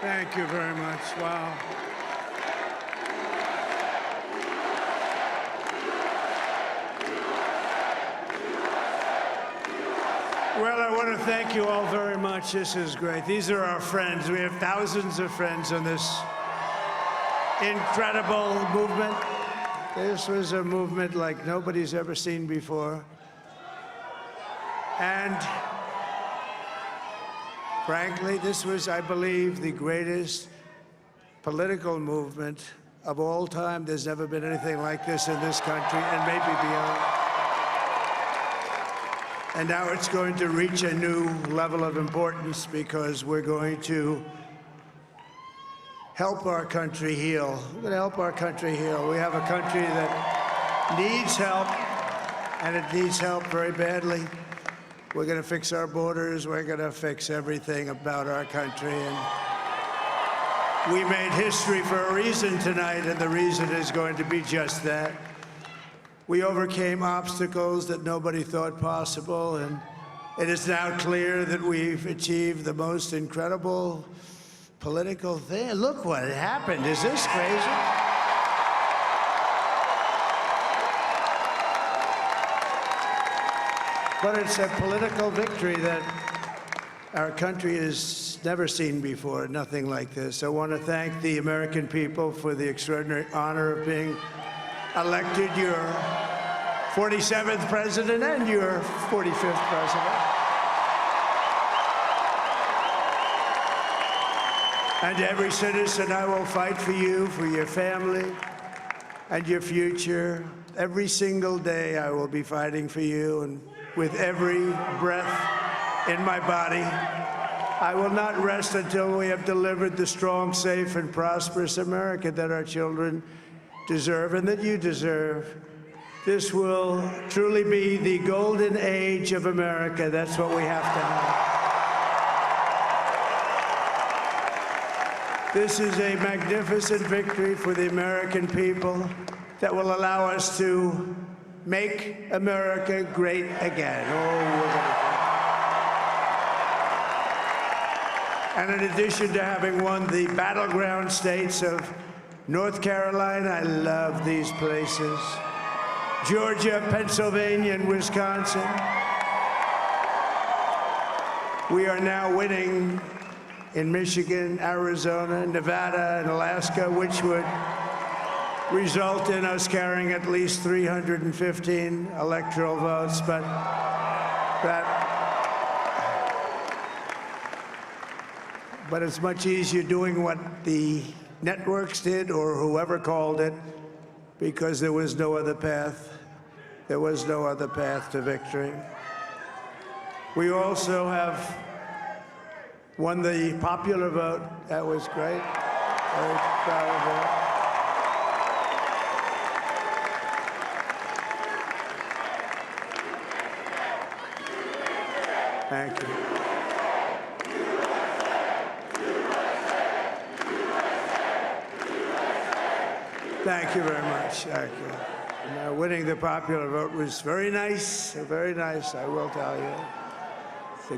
Thank you very much. Wow. Well, I want to thank you all very much. This is great. These are our friends. We have thousands of friends on this incredible movement. This was a movement like nobody's ever seen before. And frankly, this was, I believe, the greatest political movement of all time. There's never been anything like this in this country, and maybe beyond. And now it's going to reach a new level of importance because we're going to help our country heal. We're going to help our country heal. We have a country that needs help, and it needs help very badly. We're going to fix our borders. We're going to fix everything about our country. And we made history for a reason tonight, and the reason is going to be just that. We overcame obstacles that nobody thought possible, and it is now clear that we've achieved the most incredible political thing. Look what happened. Is this crazy? But it's a political victory that our country has never seen before, nothing like this. I want to thank the American people for the extraordinary honor of being elected your 47th president and your 45th president. And to every citizen, I will fight for you, for your family, and your future. Every single day, I will be fighting for you, and with every breath in my body, I will not rest until we have delivered the strong, safe, and prosperous America that our children deserve and that you deserve. This will truly be the golden age of America. That's what we have to have. This is a magnificent victory for the American people that will allow us to make America great again. And in addition to having won the battleground states of North Carolina, I love these places, Georgia, Pennsylvania, and Wisconsin, we are now winning in Michigan, Arizona, Nevada, and Alaska, which would result in us carrying at least 315 electoral votes, but it's much easier doing what the networks did or whoever called it, because there was no other path. There was no other path to victory. We also have won the popular vote. That was great. Very proud of that. Thank you. Thank you very much. Thank you. And, winning the popular vote was very nice, I will tell you. It's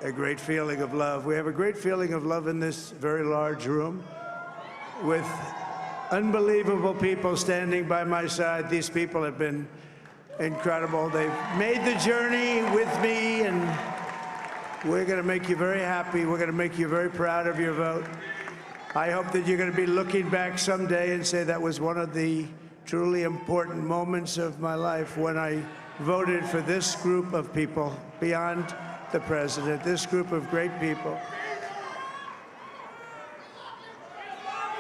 a great feeling of love. We have a great feeling of love in this very large room with unbelievable people standing by my side. These people have been incredible. They've made the journey with me, and we're going to make you very happy. We're going to make you very proud of your vote. I hope that you're going to be looking back someday and say that was one of the truly important moments of my life when I voted for this group of people beyond the president, this group of great people.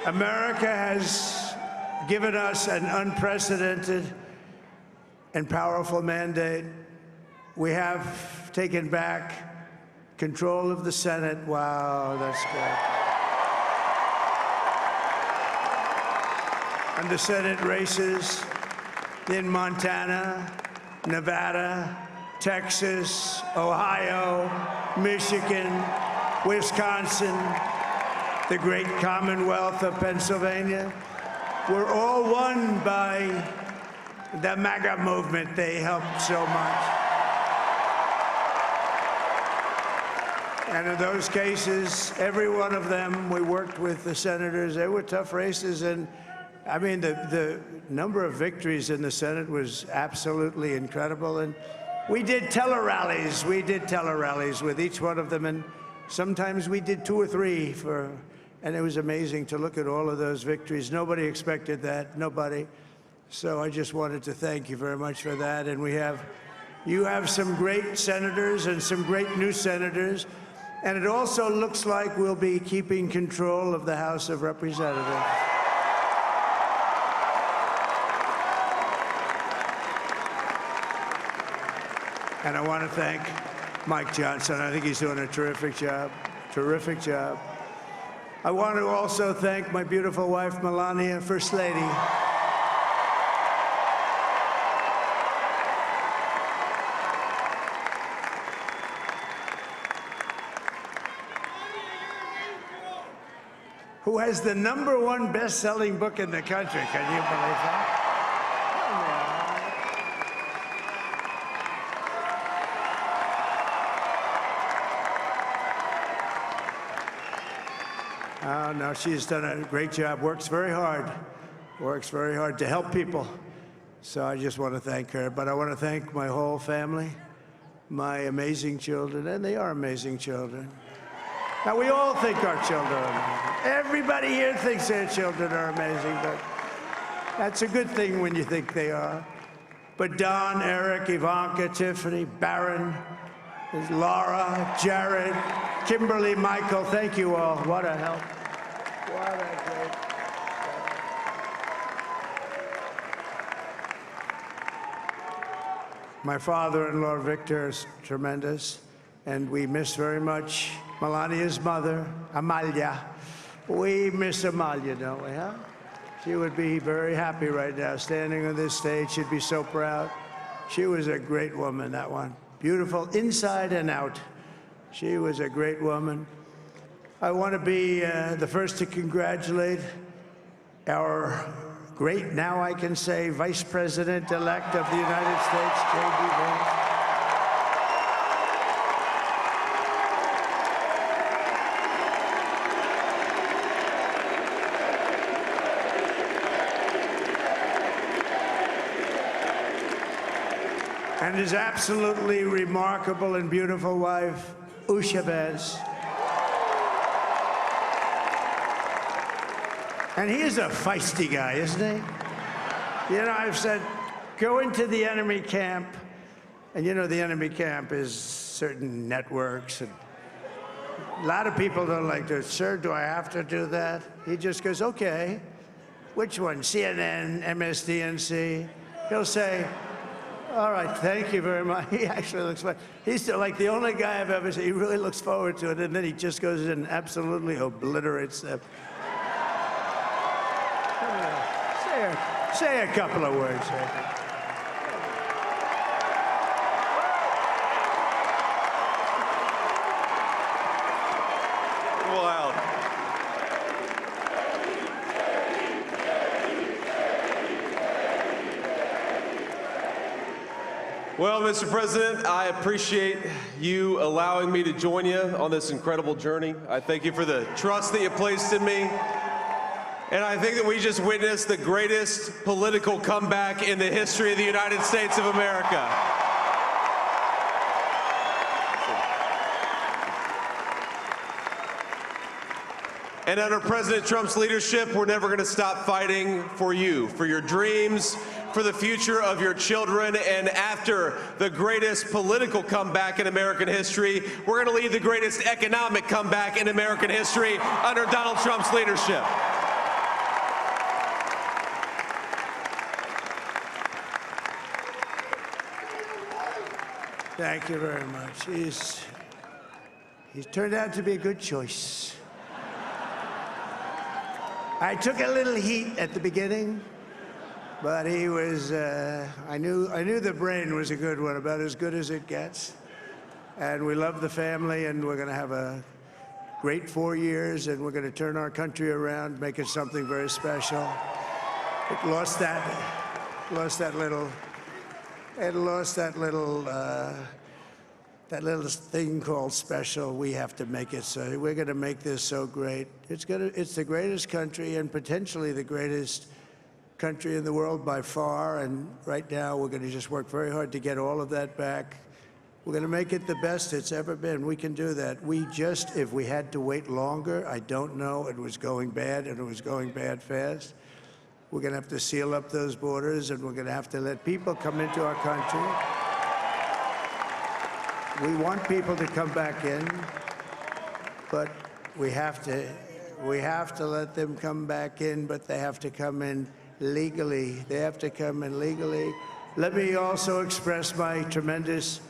America has given us an unprecedented and powerful mandate. We have taken back control of the Senate. Wow, that's good. And the Senate races in Montana, Nevada, Texas, Ohio, Michigan, Wisconsin, the great Commonwealth of Pennsylvania, were all won by the MAGA movement. They helped so much. And in those cases, every one of them, we worked with the senators. They were tough races. And I mean, the number of victories in the Senate was absolutely incredible. And we did tele-rallies. We did tele-rallies with each one of them. And sometimes we did 2 or 3 and it was amazing to look at all of those victories. Nobody expected that, nobody. So I just wanted to thank you very much for that. And you have some great senators and some great new senators. And it also looks like we'll be keeping control of the House of Representatives. And I want to thank Mike Johnson. I think he's doing a terrific job, terrific job. I want to also thank my beautiful wife, Melania, First Lady. Who has the #1 best-selling book in the country. Can you believe that? Oh, no, she's done a great job, works very hard to help people. So I just want to thank her. But I want to thank my whole family, my amazing children, and they are amazing children. Now, we all think our children are amazing. Everybody here thinks their children are amazing, but that's a good thing when you think they are. But Don, Eric, Ivanka, Tiffany, Barron, Laura, Jared, Kimberly, Michael, thank you all. What a help. What a great help. My father-in-law, Victor, is tremendous, and we miss very much Melania's mother, Amalia. We miss Amalia, don't we, huh? She would be very happy right now, standing on this stage. She'd be so proud. She was a great woman, that one. Beautiful inside and out. She was a great woman. I want to be the first to congratulate our great, now I can say, Vice President-elect of the United States, J.D. Vance. And his absolutely remarkable and beautiful wife, Usha Vance. And he is a feisty guy, isn't he? You know, I've said, go into the enemy camp, and you know the enemy camp is certain networks, and a lot of people don't like to, sir, do I have to do that? He just goes, okay, which one, CNN, MSDNC? He'll say, all right, thank you very much. He actually looks fine. He's still like the only guy I've ever seen. He really looks forward to it, and then he just goes in and absolutely obliterates them. Say a couple of words. Wow. Well, Mr. President, I appreciate you allowing me to join you on this incredible journey. I thank you for the trust that you placed in me. And I think that we just witnessed the greatest political comeback in the history of the United States of America. And under President Trump's leadership, we're never going to stop fighting for you, for your dreams, for the future of your children. And after the greatest political comeback in American history, we're going to lead the greatest economic comeback in American history under Donald Trump's leadership. Thank you very much. He's turned out to be a good choice. I took a little heat at the beginning, but he was, I knew the brain was a good one, about as good as it gets. And we love the family, and we're going to have a great 4 years, and we're going to turn our country around, make it something very special. It lost that little that little thing called special, we have to make it so. We're going to make this so great. It's the greatest country and potentially the greatest country in the world by far. And right now, we're going to just work very hard to get all of that back. We're going to make it the best it's ever been. We can do that. If we had to wait longer, I don't know. It was going bad, and it was going bad fast. We're going to have to seal up those borders, and we're going to have to let people come into our country. We want people to come back in, but we have to let them come back in, but they have to come in legally. They have to come in legally. Let me also express my tremendous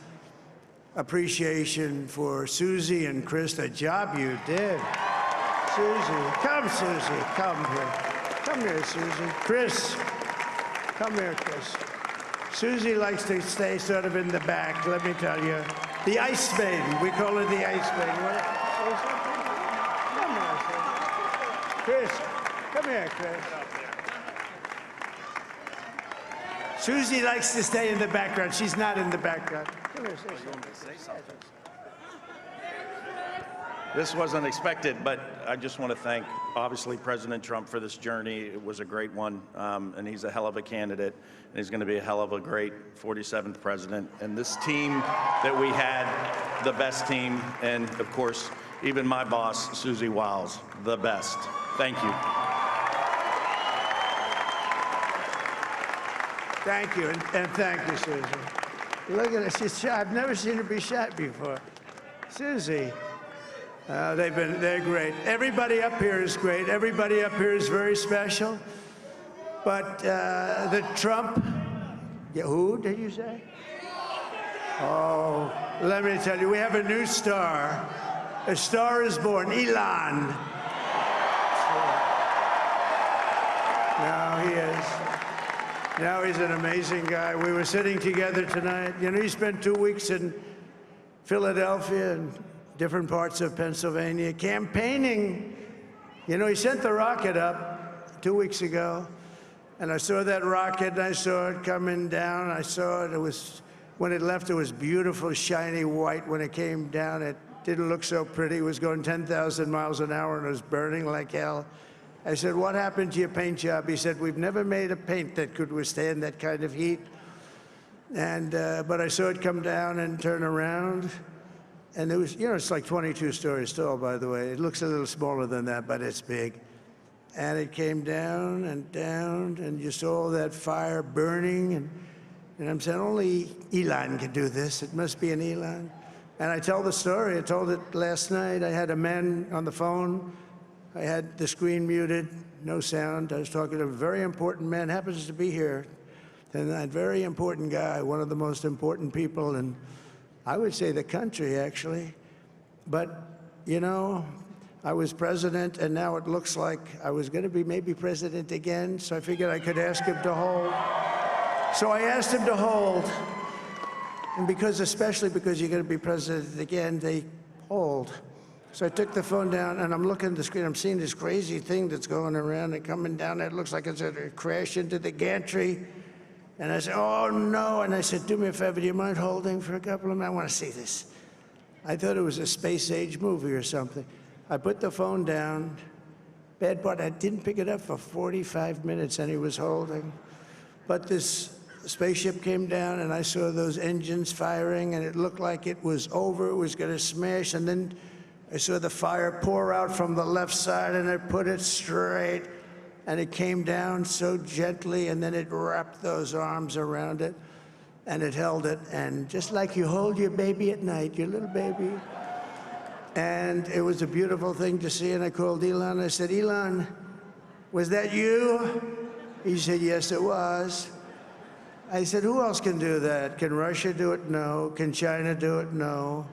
appreciation for Susie and Chris, the job you did. Susie, come here. Come here, Susie. Chris, come here, Chris. Susie likes to stay sort of in the back, let me tell you. The Ice Maiden, we call her the Ice Maiden. Come here, Chris. Come here, Chris. Susie likes to stay in the background. She's not in the background. Come here, something. This wasn't expected, but I just want to thank, obviously, President Trump for this journey. It was a great one, and he's a hell of a candidate, and he's going to be a hell of a great 47th president. And this team that we had, the best team, and, of course, even my boss, Susie Wiles, the best. Thank you. Thank you, and thank you, Susie. Look at her, she's shy. I've never seen her be shy before. Susie. They're great. Everybody up here is great. Everybody up here is very special. But the Trump, who did you say? Oh, let me tell you, we have a new star. A star is born, Elon. Now he is. Now he's an amazing guy. We were sitting together tonight. You know, he spent 2 weeks in Philadelphia and different parts of Pennsylvania, campaigning. You know, he sent the rocket up 2 weeks ago, and I saw that rocket, and I saw it coming down. I saw it. When it left, it was beautiful, shiny white. When it came down, it didn't look so pretty. It was going 10,000 miles an hour, and it was burning like hell. I said, what happened to your paint job? He said, we've never made a paint that could withstand that kind of heat. And but I saw it come down and turn around. And it was, you know, it's like 22 stories tall, by the way. It looks a little smaller than that, but it's big. And it came down, and you saw that fire burning. And I'm saying, only Elon can do this. It must be an Elon. And I tell the story. I told it last night. I had a man on the phone. I had the screen muted, no sound. I was talking to a very important man, happens to be here. And that very important guy, one of the most important people in, I would say, the country, actually. But, you know, I was president, and now it looks like I was going to be maybe president again, so I figured I could ask him to hold. So I asked him to hold. And especially because you're going to be president again, they hold. So I took the phone down, and I'm looking at the screen. I'm seeing this crazy thing that's going around and coming down. It looks like it's going to crash into the gantry. And I said, oh, no. And I said, do me a favor, do you mind holding for a couple of minutes? I want to see this. I thought it was a space-age movie or something. I put the phone down. Bad part, I didn't pick it up for 45 minutes, and he was holding. But this spaceship came down, and I saw those engines firing, and it looked like it was over. It was going to smash. And then I saw the fire pour out from the left side, and I put it straight. And it came down so gently, and then it wrapped those arms around it, and it held it. And just like you hold your baby at night, your little baby. And it was a beautiful thing to see. And I called Elon. I said, Elon, was that you? He said, yes, it was. I said, who else can do that? Can Russia do it? No. Can China do it? No.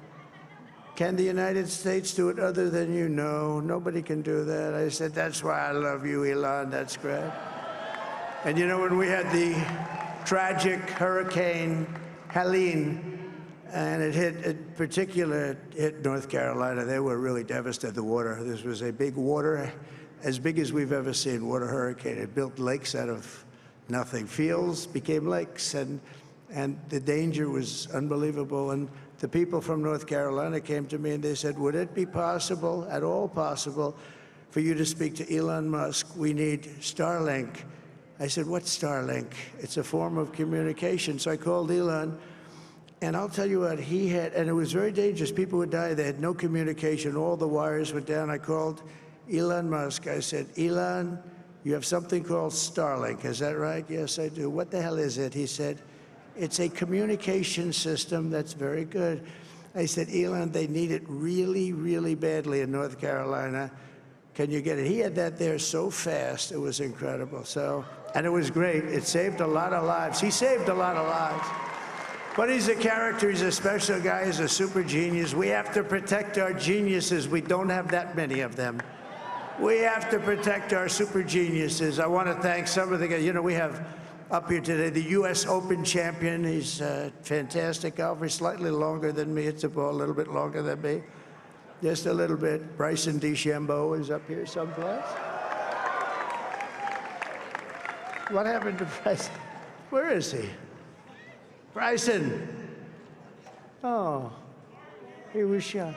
Can the United States do it other than you? No, nobody can do that. I said, that's why I love you, Elon. That's great. And you know, when we had the tragic Hurricane Helene, and it hit North Carolina, they were really devastated, the water. This was a big water, as big as we've ever seen, water hurricane. It built lakes out of nothing. Fields became lakes, and the danger was unbelievable. And the people from North Carolina came to me and they said, would it be possible, at all possible, for you to speak to Elon Musk? We need Starlink. I said, what's Starlink? It's a form of communication. So I called Elon, and I'll tell you what, he had, and it was very dangerous. People would die. They had no communication. All the wires went down. I called Elon Musk. I said, Elon, you have something called Starlink. Is that right? Yes, I do. What the hell is it? He said, it's a communication system that's very good. I said, Elon, they need it really, really badly in North Carolina. Can you get it? He had that there so fast. It was incredible. So, and it was great. It saved a lot of lives. He saved a lot of lives. But he's a character. He's a special guy. He's a super genius. We have to protect our geniuses. We don't have that many of them. We have to protect our super geniuses. I want to thank some of the guys. You know, we have up here today the U.S. Open champion. He's fantastic golfer. He's slightly longer than me. It's a ball a little bit longer than me. Just a little bit. Bryson DeChambeau is up here someplace. What happened to Bryson? Where is he? Bryson. Oh, he was shot.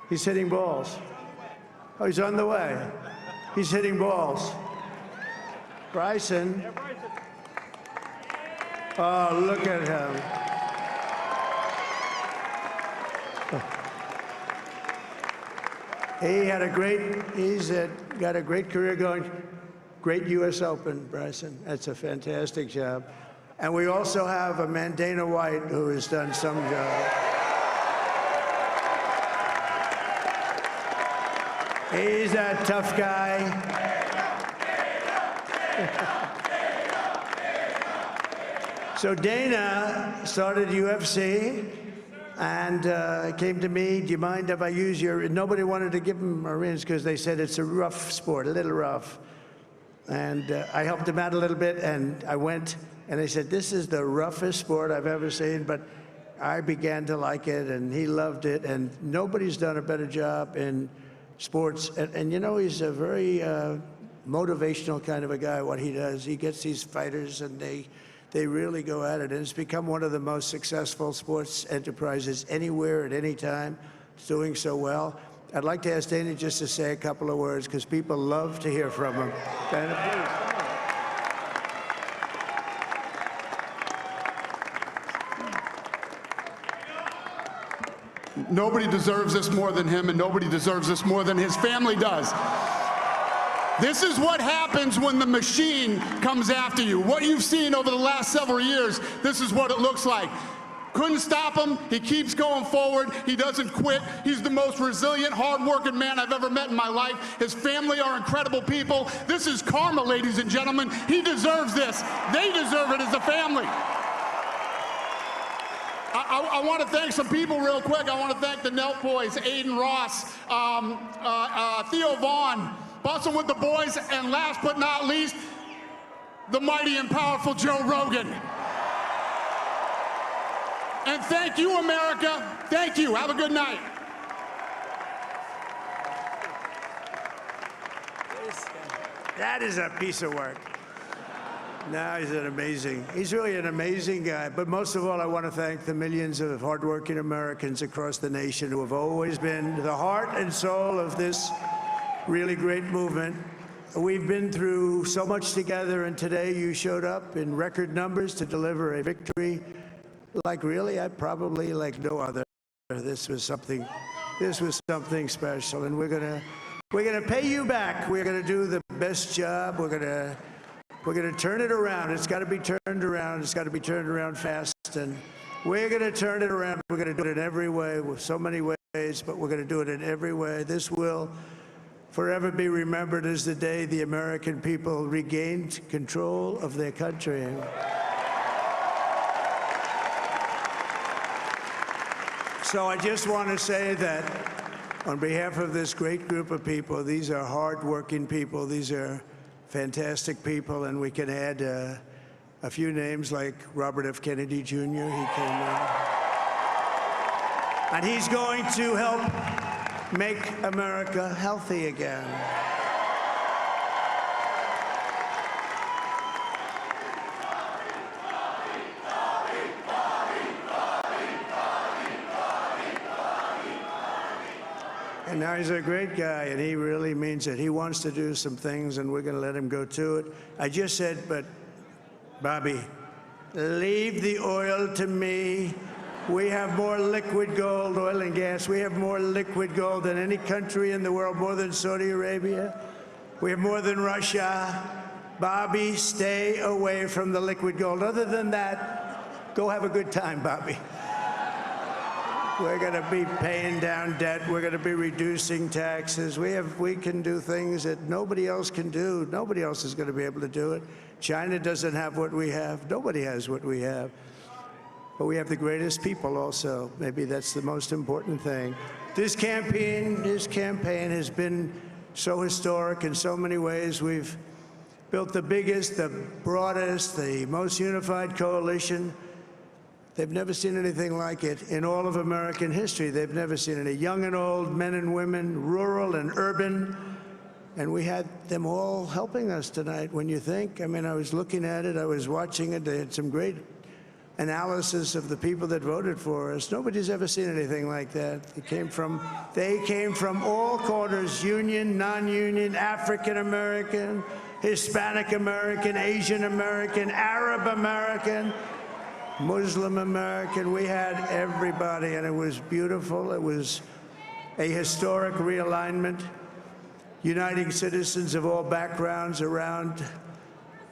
He's hitting balls. Oh, he's on the way. He's hitting balls. Bryson. Oh, look at him. He had a great, got a great career going. Great U.S. Open, Bryson. That's a fantastic job. And we also have a man, Dana White, who has done some job. He's a tough guy. So Dana started UFC and came to me, do you mind if I use your, nobody wanted to give him Marines because they said it's a rough sport, a little rough. And I helped him out a little bit, and I went, and they said, this is the roughest sport I've ever seen, but I began to like it, and he loved it, and nobody's done a better job in sports. And you know, he's a very motivational kind of a guy, what he does. He gets these fighters, and they really go at it, and it's become one of the most successful sports enterprises anywhere at any time. It's doing so well. I'd like to ask Dana just to say a couple of words, because people love to hear from him. Dana, please. Nobody deserves this more than him, and nobody deserves this more than his family does. This is what happens when the machine comes after you. What you've seen over the last several years, this is what it looks like. Couldn't stop him. He keeps going forward. He doesn't quit. He's the most resilient, hard-working man I've ever met in my life. His family are incredible people. This is karma, ladies and gentlemen. He deserves this. They deserve it as a family. I want to thank some people real quick. I want to thank the Nelk boys, Aiden Ross, Theo Vaughn, Bustin' with the boys, and last but not least, the mighty and powerful Joe Rogan. And thank you, America. Thank you. Have a good night. that is a piece of work. No, he's really an amazing guy. But most of all, I want to thank the millions of hardworking Americans across the nation who have always been the heart and soul of this really great movement. We've been through so much together, and today you showed up in record numbers to deliver a victory like probably like no other. This was something special, and we're gonna pay you back. We're gonna do the best job. We're gonna turn it around. It's got to be turned around. It's got to be turned around fast, and we're gonna turn it around. We're gonna do it in every way, with so many ways, but we're gonna do it in every way. This will forever be remembered as the day the American people regained control of their country. So I just want to say that on behalf of this great group of people, these are hard-working people. These are fantastic people, and we can add a few names like Robert F. Kennedy Jr. He came in. And he's going to help make America healthy again. And now he's a great guy, and he really means it. He wants to do some things, and we're going to let him go to it. I just said, but, Bobby, leave the oil to me. We have more liquid gold, oil and gas. We have more liquid gold than any country in the world, more than Saudi Arabia. We have more than Russia. Bobby, stay away from the liquid gold. Other than that, go have a good time, Bobby. We're going to be paying down debt. We're going to be reducing taxes. We can do things that nobody else can do. Nobody else is going to be able to do it. China doesn't have what we have. Nobody has what we have. But we have the greatest people also. Maybe that's the most important thing. This campaign has been so historic in so many ways. We've built the biggest, the broadest, the most unified coalition. They've never seen anything like it in all of American history. They've never seen any young and old, men and women, rural and urban. And we had them all helping us tonight. When you think, I mean, I was looking at it, I was watching it. They had some great analysis of the people that voted for us. Nobody's ever seen anything like that. They came from all corners, union, non-union, African American, Hispanic American, Asian American, Arab American, Muslim American. We had everybody, and it was beautiful. It was a historic realignment, uniting citizens of all backgrounds around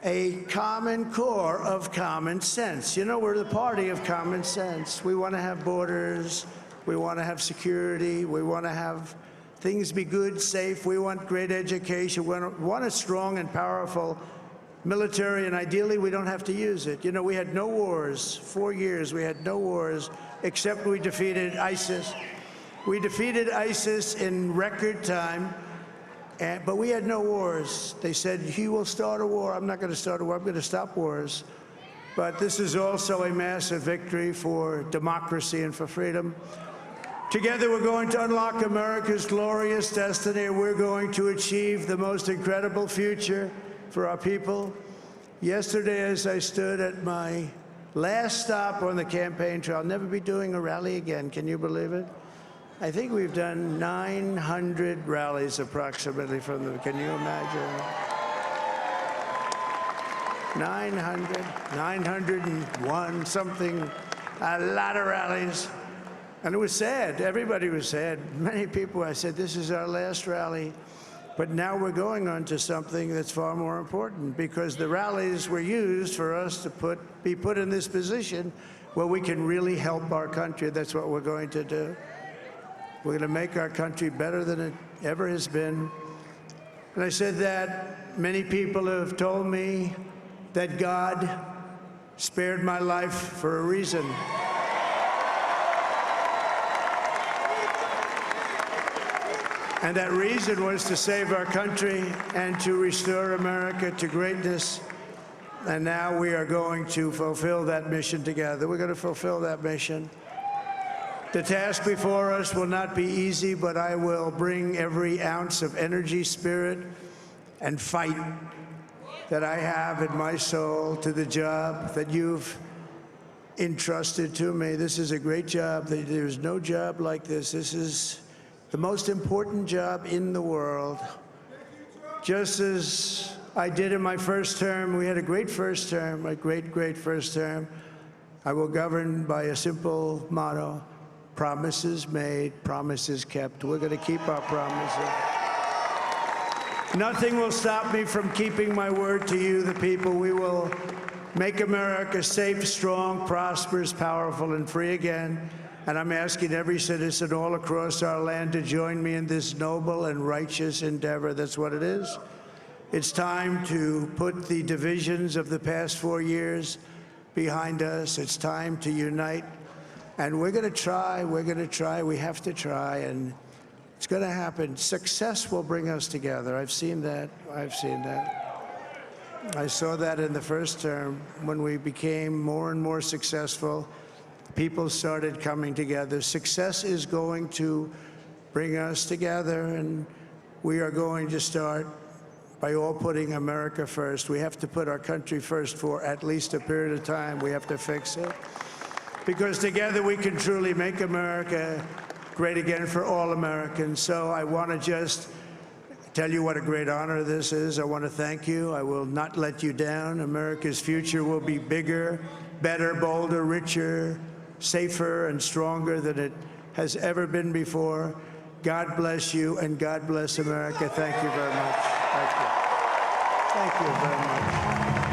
a common core of common sense. You know, we're the party of common sense. We want to have borders. We want to have security. We want to have things be good, safe. We want great education. We want a strong and powerful military, and ideally, we don't have to use it. You know, we had no wars. 4 years, we had no wars, except we defeated ISIS. We defeated ISIS in record time, but we had no wars. They said, he will start a war. I'm not going to start a war. I'm going to stop wars. But this is also a massive victory for democracy and for freedom. Together, we're going to unlock America's glorious destiny. We're going to achieve the most incredible future for our people. Yesterday, as I stood at my last stop on the campaign trail, I'll never be doing a rally again. Can you believe it? I think we've done 900 rallies approximately from the, can you imagine? 901, something, a lot of rallies. And it was sad. Everybody was sad. Many people, I said, this is our last rally. But now we're going on to something that's far more important, because the rallies were used for us to be put in this position where we can really help our country. That's what we're going to do. We're going to make our country better than it ever has been. And I said that many people have told me that God spared my life for a reason. And that reason was to save our country and to restore America to greatness. And now we are going to fulfill that mission together. We're going to fulfill that mission. The task before us will not be easy, but I will bring every ounce of energy, spirit, and fight that I have in my soul to the job that you've entrusted to me. This is a great job. There's no job like this. This is the most important job in the world. Just as I did in my first term, we had a great first term, a great, great first term. I will govern by a simple motto: promises made, promises kept. We're going to keep our promises. Nothing will stop me from keeping my word to you, the people. We will make America safe, strong, prosperous, powerful, and free again. And I'm asking every citizen all across our land to join me in this noble and righteous endeavor. That's what it is. It's time to put the divisions of the past 4 years behind us. It's time to unite. And we're going to try. We're going to try. We have to try. And it's going to happen. Success will bring us together. I've seen that. I've seen that. I saw that in the first term when we became more and more successful. People started coming together. Success is going to bring us together, and we are going to start by all putting America first. We have to put our country first for at least a period of time. We have to fix it. Because together we can truly make America great again for all Americans. So I want to just tell you what a great honor this is. I want to thank you. I will not let you down. America's future will be bigger, better, bolder, richer, safer, and stronger than it has ever been before. God bless you, and God bless America. Thank you very much. Thank you. Thank you very much.